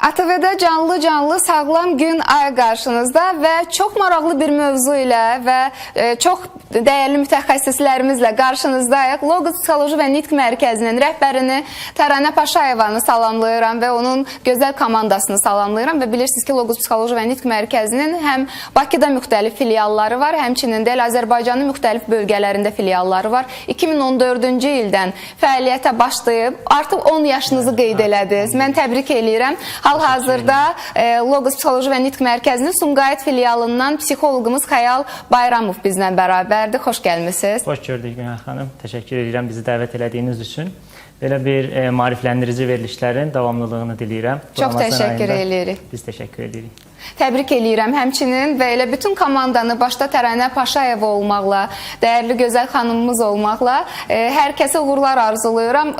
ATV-də canlı sağlam gün ay qarşınızda və çox maraqlı bir mövzu ilə və çox dəyərli mütəxəssislərimizlə qarşınızdayıq. Logos Psixoloji və Nitq Mərkəzinin rəhbərini Təranə Paşayevanı salamlayıram və onun gözəl komandasını salamlayıram və bilirsiniz ki, Logos Psixoloji və Nitq Mərkəzinin həm Bakıda müxtəlif filialları var, həmçinin də Azərbaycanın müxtəlif bölgələrində filialları var. 2014-cü ildən fəaliyyətə başlayıb, artıq 10 yaşınızı qeyd elədiniz. Mən təbrik eləyirəm. Hal-hazırda Logos Psixoloji və Nitq Mərkəzinin Sumqayıt filialından psixologumuz Xəyal Bayramov bizlə bərabərdir. Xoş gəlmisiniz. Xoş gördük Günay xanım. Təşəkkür edirəm bizi dəvət elədiyiniz üçün. Belə bir maarifləndirici verilişlərin davamlılığını diləyirəm. Çox təşəkkür edirik. Biz təşəkkür edirik. Təbrik eləyirəm həmçinin və elə bütün komandanı başda Təranə Paşayeva olmaqla, dəyərli gözəl xanımımız olmaqla hər kəsə uğurlar arzulayıram.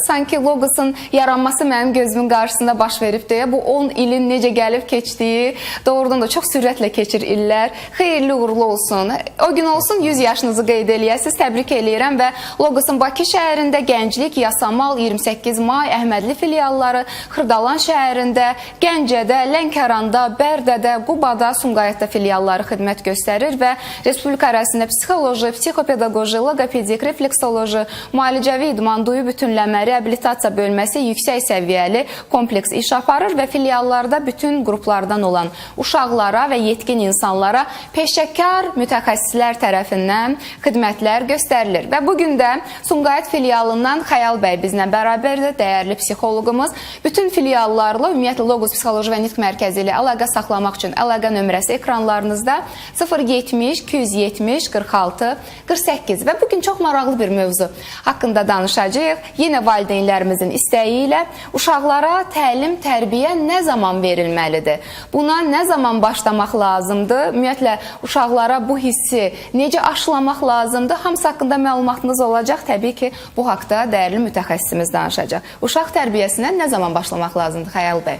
Sanki Logosun yaranması mənim gözümün qarşısında baş verib deyə bu 10 ilin necə gəlib keçdiyi doğrudan da çox sürətlə keçir illər. Xeyirli uğurlu olsun. O gün olsun 100 yaşınızı qeyd eləyəsiniz. Təbrik eləyirəm və Logosun Bakı şəhərində Gənclik, Yasamal, 28 May, Əhmədli filialları, Xırdalan şəhərində, Gəncədə, Lənkəranda, Bərdədə, Qubada, Sumqayıtda filialları xidmət göstərir və Respublika ərazisində psixoloji, psixopedaqoji, logopedik, refleksoloji, müalicəvi idman, duyu bütünləmə, reabilitasiya bölməsi yüksək səviyyəli kompleks iş aparır və filiallarda bütün qruplardan olan uşaqlara və yetkin insanlara peşəkar mütəxəssislər tərəfindən xidmətlər göstərilir. Və bugün də Sumqayıt filialından Xəyal bəy bizlə bərabərdir, dəyərli psixologumuz. Bütün filiallarla, ümumiyyətlə Logos Psixoloji və Nitq Mərkəzi ilə əlaqə saxlamaq üçün əlaqə nömrəsi ekranlarınızda 070 270 46 48 və bugün çox maraqlı bir mövzu haqqında danışacağıq. Yenə valideynlərimizin istəyi ilə uşaqlara təlim, tərbiyə nə zaman verilməlidir? Buna nə zaman başlamaq lazımdır? Ümumiyyətlə uşaqlara bu hissi necə aşılamaq lazımdır? Hamısı haqqında məlumatınız olacaq. Təbii ki, bu haqda dəyərli mütəxəssisimiz danışacaq. Uşaq tərbiyəsinə nə zaman başlamaq lazımdır Xəyal bəy?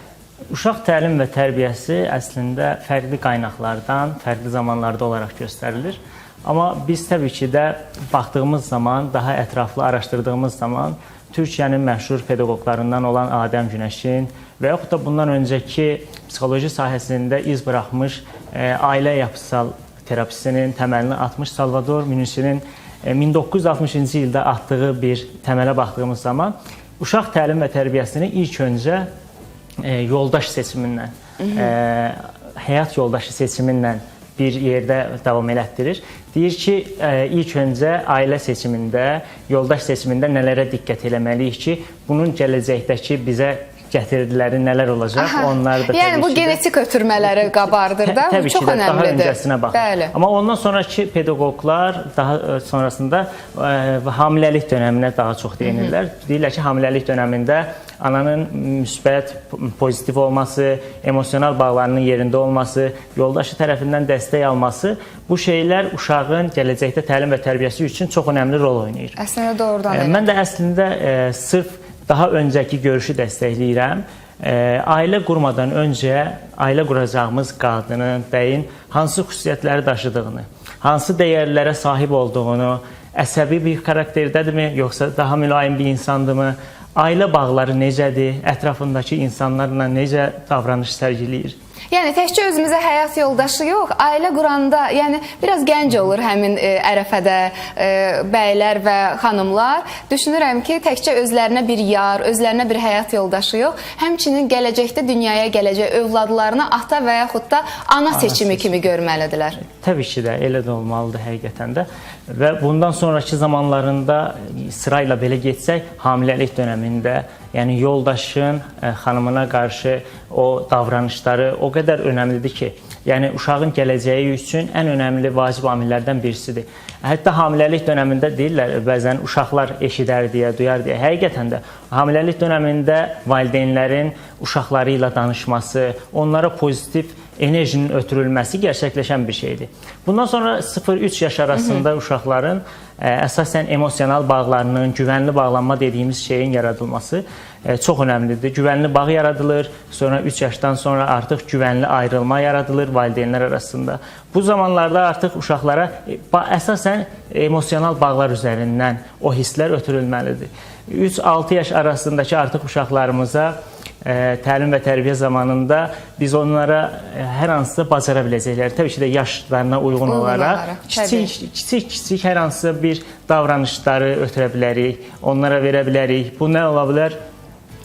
Uşaq təlim və tərbiyəsi əslində fərqli qaynaqlardan, fərqli zamanlarda olaraq göstərilir. Amma biz təbii ki də baxdığımız zaman, daha ətraflı araşdırdığımız zaman Türkiyənin məşhur pedaqoqlarından olan Adəm Günəşin və yaxud da bundan öncəki psixoloji sahəsində iz buraxmış ailə yapısal terapisinin təməlini atmış Salvador Münişinin 1960-cı ildə atdığı bir təmələ baxdığımız zaman uşaq təlim və tərbiyəsini ilk öncə yoldaş seçimindən, həyat yoldaşı seçimindən bir yerdə davam elətdirir. Deyir ki, ilk öncə ailə seçimində, yoldaş seçimində nələrə diqqət eləməliyik ki, bunun gələcəkdəki bizə gətirdiləri nələr olacaq, onlar da yəni bu genetik ötürmələri qabardır da, bu çox önəmlidir. Daha öncəsinə baxır. Bəli. Amma ondan sonraki pedaqoqlar daha sonrasında hamiləlik dönəminə daha çox deyinirlər. Deyirlər ki, hamiləlik dönəmində ananın müsbət, pozitiv olması, emosional bağlarının yerində olması, yoldaşı tərəfindən dəstək alması, bu şeylər uşağın gələcəkdə təlim və tərbiyəsi üçün çox önəmli rol oynayır. Əslində doğrudan elə. Mən də əslində sırf daha öncəki görüşü dəstəkləyirəm. Ailə qurmadan öncə ailə quracağımız qadının, bəyin hansı xüsusiyyətləri daşıdığını, hansı dəyərlərə sahib olduğunu, əsəbi bir xarakterdədirmi, yoxsa daha mülayim bir insandırmı, ailə bağları necədir, ətrafındakı insanlarla necə davranış sərgiləyir. Yəni təkcə özümüzə həyat yoldaşı yox, ailə quranda, yəni biraz gənc olur həmin ərəfədə bəylər və xanımlar. Düşünürəm ki, təkcə özlərinə bir yar, özlərinə bir həyat yoldaşı yox, həmçinin gələcəkdə dünyaya gələcək övladlarına ata və yaxud da ana seçimi kimi görməlidirlər. Təbii ki də, elə də olmalıdır həqiqətən də. Və bundan sonraki zamanlarında sırayla belə getsək, hamiləlik dönəmində, yəni yoldaşın xanımına qarşı o davranışları o qədər önəmlidir ki, yəni uşağın gələcəyi üçün ən önəmli vacib amillərdən birisidir. Hətta hamiləlik dönəmində deyirlər, bəzən uşaqlar eşidər deyə, duyar deyə. Həqiqətən də hamiləlik dönəmində valideynlərin uşaqları ilə danışması, onlara pozitiv enerjinin ötürülməsi gerçəkləşən bir şeydir. Bundan sonra 0-3 yaş arasında uşaqların əsasən emosional bağlarının, güvənli bağlanma dediyimiz şeyin yaradılması çox önəmlidir. Güvənli bağ yaradılır, sonra 3 yaşdan sonra artıq güvənli ayrılma yaradılır valideynlər arasında. Bu zamanlarda artıq uşaqlara əsasən emosional bağlar üzərindən o hisslər ötürülməlidir. 3-6 yaş arasındakı artıq uşaqlarımıza təlim və tərbiyə zamanında biz onlara hər hansısa bacara biləcəkləri, təbii ki də yaşlarına uyğun olaraq kiçik hər hansısa bir davranışları ötürə bilərik, onlara verə bilərik. Bu nə ola bilər?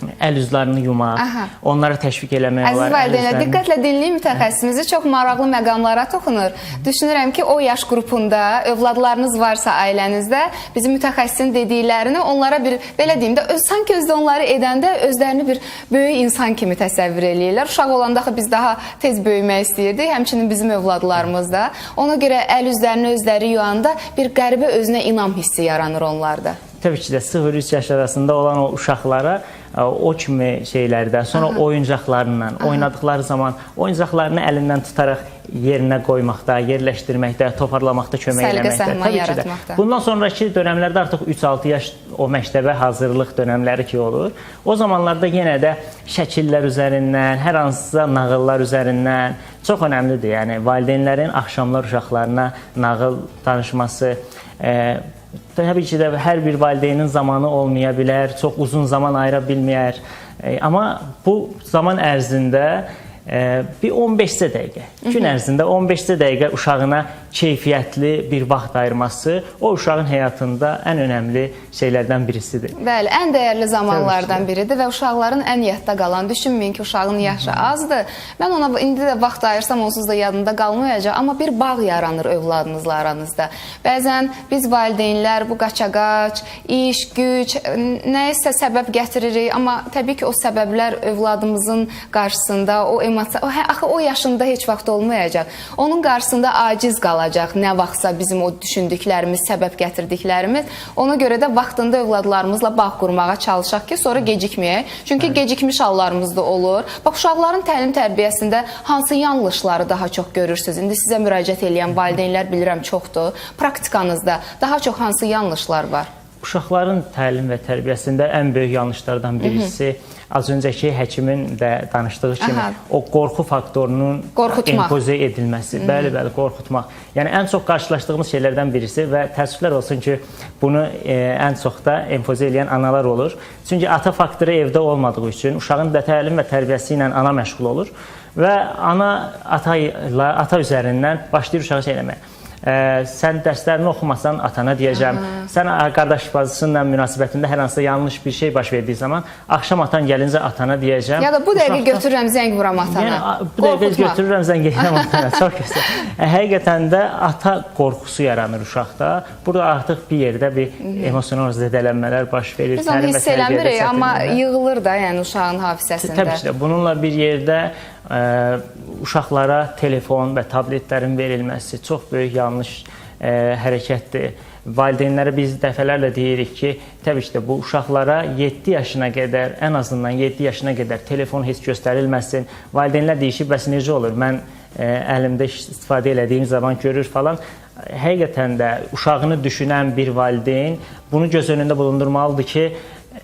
Əl üzlərini yumaq, onlara təşviq eləmək olar. Əziz valideynlər, diqqətlə dinləyin mütəxəssisimizi, çox maraqlı məqamlara toxunur. Düşünürəm ki, o yaş qrupunda övladlarınız varsa ailənizdə, bizim mütəxəssisin dediklərini onlara bir, belə deyim də, sanki özdə onları edəndə özlərini bir böyük insan kimi təsəvvür eləyirlər. Uşaq olanda biz daha tez böyümək istəyirdik, həmçinin bizim övladlarımız da. Ona görə əl üzlərini özləri yuyanda bir qəribə özünə inam hissi yaranır onlarda. Təbii ki də 0-3 yaş arasında olan o uşaqlara o kimi şeylərdə, sonra oyuncaqlarla oynadıkları zaman oyuncaqlarını əlindən tutaraq yerinə qoymaqda, yerləşdirməkdə, toparlamaqda kömək eləməkdə. Təbii ki də. Bundan sonraki dönəmlərdə artıq 3-6 yaş o məktəbə hazırlıq dönəmləri ki olur. O zamanlarda yenə də şəkillər üzərindən, hər hansısa nağıllar üzərindən çox önəmlidir. Yəni valideynlərin axşamlar uşaqlarına nağıl danışması. Təbii ki də hər bir valideynin zamanı olmaya bilər, çox uzun zaman ayıra bilməyər. Amma bu zaman ərzində bir 15 dəqiqə, gün ərzində 15 dəqiqə uşağına keyfiyyətli bir vaxt ayırması o uşağın həyatında ən önəmli şeylərdən birisidir. Bəli, ən dəyərli zamanlardan biridir və uşaqların ən yadda qalan, düşünməyin ki, uşağın yaşı azdır. Mən ona indi də vaxt ayırsam onsuz da yadında qalmayacaq, amma bir bağ yaranır övladınızla aranızda. Bəzən biz valideynlər bu qaçaqaç, iş, güc, nəyisə səbəb gətiririk, amma təbii ki, o səbəblər övladımızın qarşısında, axı o yaşında heç vaxt olmayacaq. Onun qarşısında aciz qalacaq. Nə vaxtsa bizim o düşündüklərimiz, səbəb gətirdiklərimiz. Ona görə də vaxtında övladlarımızla bağ qurmağa çalışaq ki, sonra gecikməyək. Çünki gecikmiş hallarımız da olur. Bax, uşaqların təlim tərbiyəsində hansı yanlışları daha çox görürsünüz? İndi sizə müraciət edən valideynlər bilirəm çoxdur. Praktikanızda daha çox hansı yanlışlar var? Uşaqların təlim və tərbiyəsində ən böyük yanlışlardan birisi az öncəki həkimin də danışdığı kimi o qorxu faktorunun empoze edilməsi. Bəli, qorxutmaq. Yəni ən çox qarşılaşdığımız şeylərdən birisi və təəssüflər olsun ki, bunu ən çox da empoze edən analar olur. Çünki ata faktoru evdə olmadığı üçün uşağın da təlim və tərbiyəsi ilə ana məşğul olur və ana ata üzərindən başlayır uşağı şey eləməyə. Sən dərslərini oxumasan atana deyəcəm. Sən qardaş bacısınla münasibətində hər hansısa yanlış bir şey baş verdiyi zaman axşam atan gəlincə atana deyəcəm. Ya da bu dəqiqə götürürəm zəng vuram atana. Bu dəqiqə götürürəm zəng vuram atana. Çox gözəl. Həqiqətən də ata qorxusu yaranır uşaqda. Burada artıq bir yerdə bir emosional zədələnmələr baş verir. Biz onu hiss eləmirik, amma yığılır da yəni uşağın hafizəsində. Təbii ki də bununla bir yerdə uşaqlara telefon və tabletlərin verilməsi çox böyük yanlış hərəkətdir. Valideynlərə biz dəfələrlə deyirik ki, təbii ki də bu uşaqlara 7 yaşına qədər, ən azından 7 yaşına qədər telefon heç göstərilməsin. Valideynlər deyir ki, bəs necə olur? Mən əlimdə istifadə elədiyim zaman görür falan. Həqiqətən də uşağını düşünən bir valideyn bunu göz önündə bulundurmalıdır ki,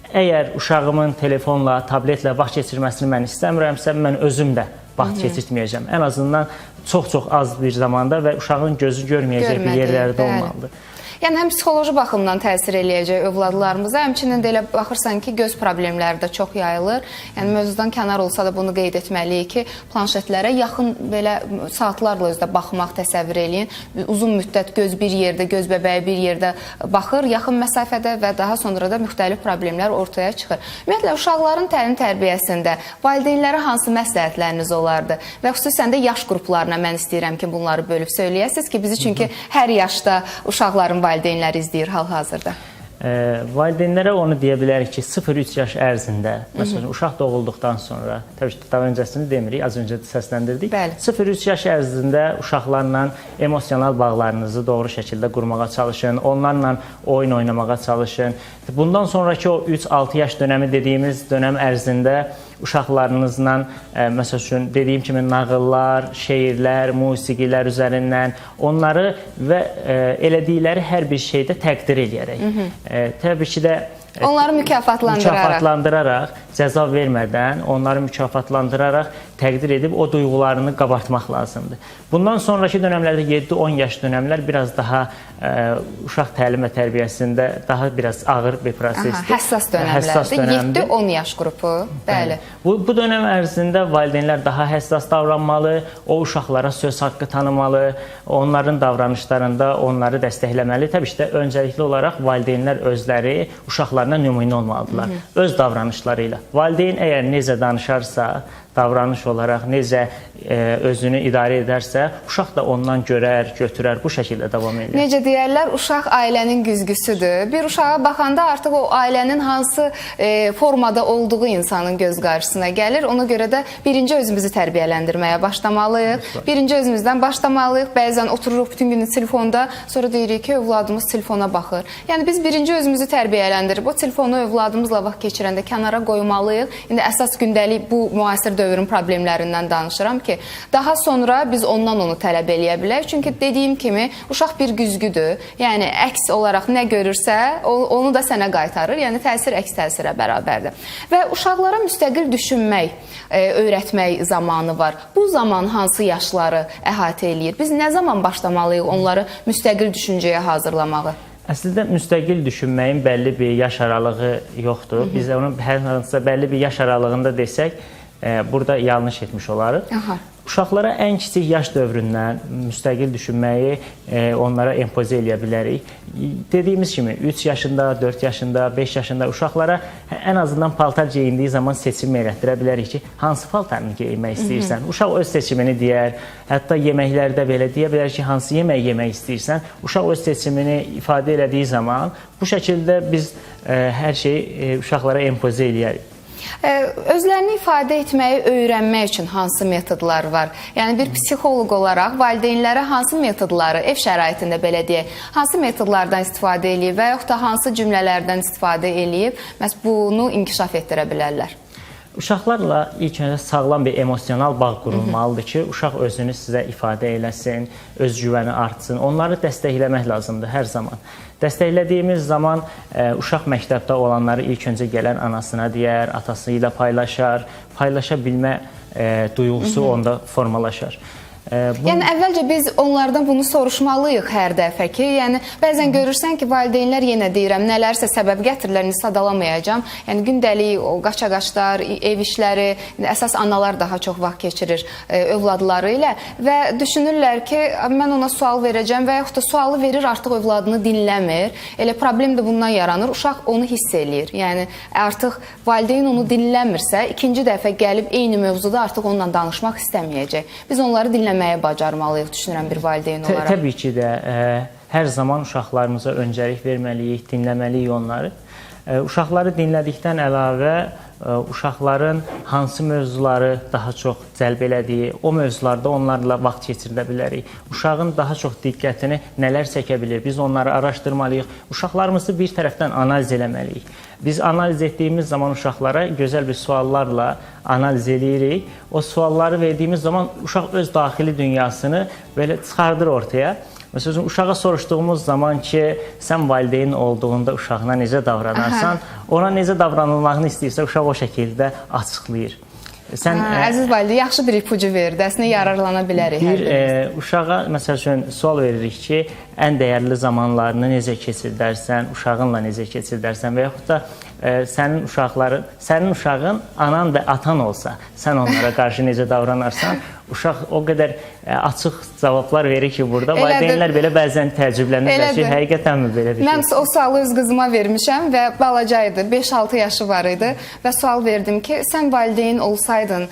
əgər uşağımın telefonla, tabletlə vaxt keçirməsini mən istəmirəmsə, mən özüm də vaxt keçirtməyəcəm. Ən azından çox-çox az bir zamanda və uşağın gözü görməyəcək bir yerlərdə olmalıdır. Yəni, həm psixoloji baxımdan təsir eləyəcək övladlarımıza, həmçinin də elə baxırsan ki, göz problemləri də çox yayılır. Yəni, mövzudan kənar olsa da bunu qeyd etməliyik ki, planşetlərə yaxın belə saatlarla özdə baxmaq təsəvvür eləyin. Uzun müddət göz bir yerdə, göz bəbəyi bir yerdə baxır, yaxın məsafədə və daha sonra da müxtəlif problemlər ortaya çıxır. Ümumiyyətlə, uşaqların təlim tərbiyəsində valideynlərə hansı məsləhətləriniz olardı? Və xüsusən də yaş qruplarına mən istəyirəm ki, bunları bölüb söyləyəsiniz ki, bizi çünki hər yaşda uşaqların valideynlər izləyir hal-hazırda. Valideynlərə onu deyə bilərik ki, 0-3 yaş ərzində, məsələn, uşaq doğulduqdan sonra, təbii ki, daha öncəsini demirik, az öncə səsləndirdik. 0-3 yaş ərzində uşaqlarla emosional bağlarınızı doğru şəkildə qurmağa çalışın, onlarla oyun oynamağa çalışın. Bundan sonraki o 3-6 yaş dönəmi dediyimiz dönəm ərzində uşaqlarınızla, məsəl üçün, dediyim kimi nağıllar, şeirlər, musiqilər üzərindən onları və elədikləri hər bir şeydə təqdir eləyərək. Təbii ki də Onları mükafatlandıraraq, cəza vermədən, onları mükafatlandıraraq təqdir edib o duyğularını qabartmaq lazımdır. Bundan sonraki dönəmlərdə 7-10 yaş dönəmlər biraz daha uşaq təlim və tərbiyəsində daha biraz ağır bir prosesdir. Həssas dönəmlərdir. 7-10 yaş qrupu. Bəli. Bu dönəm ərzində valideynlər daha həssas davranmalı, o uşaqlara söz haqqı tanımalı, onların davranışlarında onları dəstəkləməli. Təbii ki də öncəlikli olaraq valideynlər özləri uşaqlarına nümunə olmalıdırlar. Öz davranışları ilə. Valideyn əgər necə danışarsa, davranış olaraq necə özünü idarə edərsə, uşaq da ondan görər, götürər, bu şəkildə davam edir. Necə deyərlər, uşaq ailənin güzgüsüdür. Bir uşağa baxanda artıq o ailənin hansı formada olduğu insanın göz qarşısına gəlir. Ona görə də birinci özümüzü tərbiyələndirməyə başlamalıyıq. Birinci özümüzdən başlamalıyıq. Bəzən otururuq bütün günü telefonda, sonra deyirik ki, övladımız telefona baxır. Yəni biz birinci özümüzü tərbiyələndirib, o telefonu övladımızla vaxt keçirəndə kənara qoymalıyıq. İndi əsas gündəlik bu müasir dövrün problemlərindən danışıram ki, daha sonra biz ondan onu tələb eləyə bilərik. Çünki dediyim kimi, uşaq bir güzgüdür. Yəni, əks olaraq nə görürsə, onu da sənə qaytarır. Yəni, təsir əks təsirə bərabərdir. Və uşaqlara müstəqil düşünmək, öyrətmək zamanı var. Bu zaman hansı yaşları əhatə eləyir? Biz nə zaman başlamalıyıq onları müstəqil düşüncəyə hazırlamağı? Əslində, müstəqil düşünməyin bəlli bir yaş aralığı yoxdur. Biz onun hər hansısa bəlli bir yaş aralığında desək, burada yanlış etmiş olarıq. Uşaqlara ən kiçik yaş dövründən müstəqil düşünməyi onlara empozə eləyə bilərik. Dediyimiz kimi 3 yaşında, 4 yaşında, 5 yaşında uşaqlara ən azından paltar geyindiyi zaman seçim elətdirə bilərik ki, hansı paltarını geyinmək istəyirsən. Uşaq öz seçimini deyər, hətta yeməklərdə belə deyə bilər ki, hansı yemək yemək istəyirsən. Uşaq öz seçimini ifadə elədiyi zaman bu şəkildə biz hər şeyi uşaqlara empozə eləyərik. Özlərini ifadə etməyi öyrənmək üçün hansı metodlar var? Yəni, bir psixoloq olaraq valideynlərə hansı metodları, ev şəraitində belə deyək, hansı metodlardan istifadə eləyib və yaxud da hansı cümlələrdən istifadə eləyib, məhz bunu inkişaf etdirə bilərlər? Uşaqlarla ilk öncə sağlam bir emosional bağ qurulmalıdır ki, uşaq özünü sizə ifadə eləsin, öz güvəni artsın. Onları dəstəkləmək lazımdır hər zaman. Dəstəklədiyimiz zaman uşaq məktəbdə olanları ilk öncə gələn anasına deyər, atası ilə paylaşar, paylaşa bilmə duyğusu onda formalaşar. Yəni, əvvəlcə biz onlardan bunu soruşmalıyıq hər dəfə ki, yəni, bəzən görürsən ki, valideynlər yenə deyirəm, nələrsə səbəb gətirirlər, sadalamayacam. Yəni, gündəlik, o qaça-qaçlar, ev işləri, əsas analar daha çox vaxt keçirir övladları ilə və düşünürlər ki, mən ona sual verəcəm və yaxud da sualı verir, artıq övladını dinləmir. Elə problem də bundan yaranır, uşaq onu hiss eləyir. Yəni, artıq valideyn onu dinləmirsə, ikinci dəfə gəlib eyni mövzuda artıq onunla danışmaq istəməyəcək. Biz onları dinləməyəcək. Bacarmalıyıq, düşünürəm bir valideyn olaraq. Təbii ki də, hər zaman uşaqlarımıza öncəlik verməliyik, dinləməliyik onları. Uşaqları dinlədikdən əlavə, uşaqların hansı mövzuları daha çox cəlb elədiyi, o mövzularda onlarla vaxt keçirdə bilərik. Uşağın daha çox diqqətini nələr çəkə bilir, biz onları araşdırmalıyıq. Uşaqlarımızı bir tərəfdən analiz eləməliyik. Biz analiz etdiyimiz zaman uşaqlara gözəl bir suallarla analiz eləyirik. O sualları verdiyimiz zaman uşaq öz daxili dünyasını belə çıxardır ortaya. Məsələn, uşağa soruşduğumuz zaman ki, sən valideyn olduğunda uşağına necə davranarsan, ona necə davranılmağını istəyirsə, uşaq o şəkildə açıqlayır. Əziz valideyn, yaxşı bir ipucu verdi. Əslində yararlana bilərik. Uşağa, məsələn, sual veririk ki, ən dəyərli zamanlarını necə keçirdərsən, uşağınla necə keçirdərsən və yaxud da sənin uşağın anan və atan olsa, sən onlara qarşı necə davranarsan, uşaq o qədər açıq cavablar verir ki, burada valideynlər belə bəzən təəccüblənirlər ki, həqiqətənmi belə bir şey? Mən o sualı öz qızıma vermişəm və balaca idi, 5-6 yaşı var idi və sual verdim ki, sən valideyn olsaydın,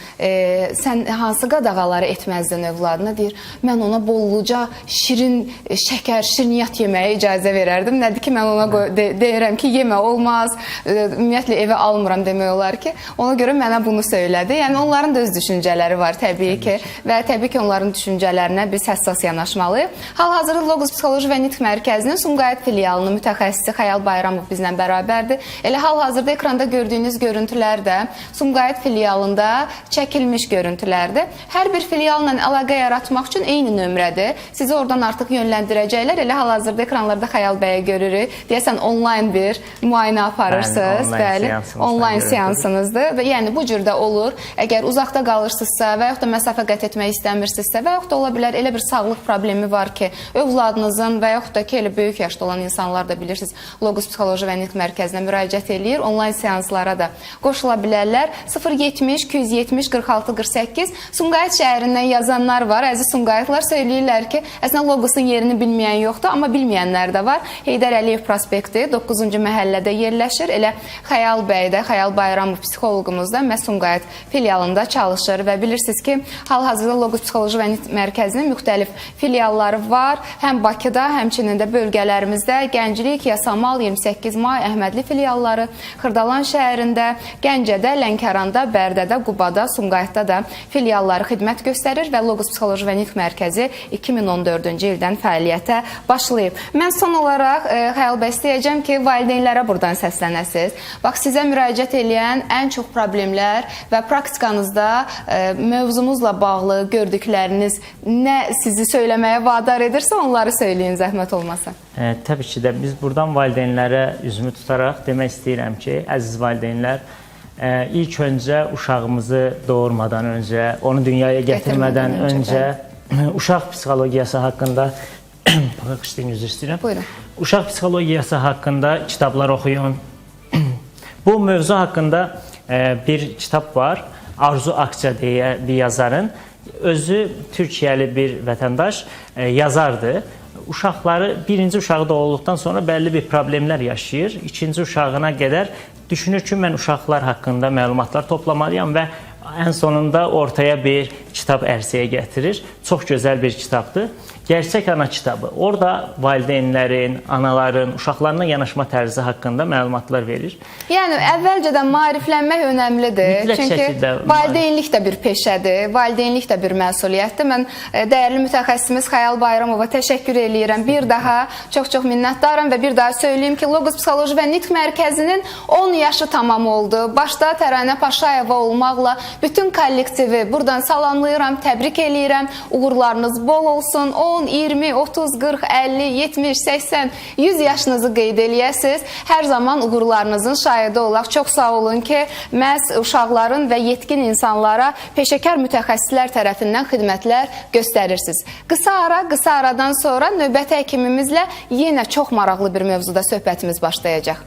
sən hansı qadağaları etməzdin övladına? Deyir, mən ona bolluca şirin, şəkər, şirniyyat yeməyə icazə verərdim. Nədir ki, mən ona deyirəm ki, yemə olmaz, ümumiyyətlə evə almıram demək olar ki. Ona görə mənə bunu söylədi. Yəni onların da öz düşüncələri var təbii ki və təbii ki onların düşüncələrinə biz həssas yanaşmalıyıq. Hal-hazırda Logos Psixoloji və Nitq Mərkəzinin Sumqayıt filialının mütəxəssisi Xəyal Bayramov bizlə bərabərdir. Elə hal-hazırda ekranda gördüyünüz görüntülər də Sumqayıt filialında çəkilmiş görüntülərdir. Hər bir filialla əlaqə yaratmaq üçün eyni nömrədir. Sizi oradan artıq yönləndirəcəklər. Elə hal-hazırda ekranlarda Xəyal bəyə görürük. Deyəsən onlayn bir müayinə aparırsınız. Bəli, onlayn seansınızdır. Və yəni bu cür də olur. Əgər uzaqda qalırsınızsa və yaxud da məsafə qət etmək istəmirsinizsə və yaxud da ola bilər elə bir sağlıq problemi var ki, övladınızın və yaxud da ki, elə böyük yaşda olan insanlar da bilirsiniz, Logos Psixoloji və Nitq Mərkəzinə müraciət eləyir. Onlayn seanslara da qoşula bilərlər. 070 270 46 48 Sumqayıt şəhərindən yazanlar var. Əziz Sumqayıtlar söyləyirlər ki, əslində Logosun yerini bilməyən yoxdur, amma bilməyənlər də var. Heydər Əliyev prospekti 9-cu məhəllədə yerləşir. Elə Xəyal bəy də, Xəyal Bayramov psixoloqumuz da məhz Sumqayıt filialında çalışır və bilirsiniz ki, hal-hazırda Logos Psixoloji və Nitq Mərkəzinin müxtəlif filialları var. Həm Bakıda, həmçinin də bölgələrimizdə Gənclik, Yasamal, 28 May, Əhmədli filialları, Xırdalan şəhərində, Gəncədə, Lənkəranda, Bərdədə, Qubada, Sumqayıtda da filialları xidmət göstərir və Logos Psixoloji və Nitq Mərkəzi 2014-cü ildən fəaliyyətə başlayıb. Mən son olaraq Xəyal bəy istəyəcəm ki, valideynlərə buradan səslənəsiniz. Bax, sizə müraciət edən ən çox problemlər və praktikanızda mövzumuzla bağlı gördükləriniz nə sizi söyləməyə vadar edirsə, onları söyləyin, zəhmət olmasa. Təbii ki də biz buradan valideynlərə üzümü tutaraq demək istəyirəm ki, əziz valideynlər, ilk öncə uşağımızı doğurmadan öncə, onu dünyaya gətirmədən öncə uşaq psixologiyası haqqında üzr istəyirəm. Buyurun. Uşaq psixologiyası haqqında kitablar oxuyun. Bu mövzu haqqında bir kitab var. Arzu Akça deyə bir yazarın. Özü Türkiyəli bir vətəndaş yazardı. Uşaqları, birinci uşağı doğulduqdan sonra bəlli bir problemlər yaşayır. İkinci uşağına qədər düşünür ki, mən uşaqlar haqqında məlumatlar toplamalıyam və ən sonunda ortaya bir kitab ərsəyə gətirir. Çox gözəl bir kitabdır. Gerçək ana kitabı. Orada valideynlərin, anaların, uşaqlarına yanaşma tərzi haqqında məlumatlar verir. Yəni, əvvəlcədən maariflənmək önəmlidir. Mütləq Çünki valideynlik də bir peşədir, valideynlik də bir məsuliyyətdir. Mən dəyərli mütəxəssisimiz Xəyal Bayramova təşəkkür eləyirəm. Bir daha çox-çox minnətdaram və bir daha söyləyim ki, Logos Psixoloji və Nitq Mərkəzinin 10 yaşı tamam oldu. Başda Təranə Paşayeva olmaqla bütün kollektivi buradan salamlayıram, təbrik eləyirəm. Uğurlarınız bol olsun. 10, 20, 30, 40, 50, 70, 80, 100 yaşınızı qeyd eləyəsiniz. Hər zaman uğurlarınızın şahidi olaq. Çox sağ olun ki, məhz uşaqların və yetkin insanlara peşəkar mütəxəssislər tərəfindən xidmətlər göstərirsiniz. Qısa aradan sonra növbəti həkimimizlə yenə çox maraqlı bir mövzuda söhbətimiz başlayacaq.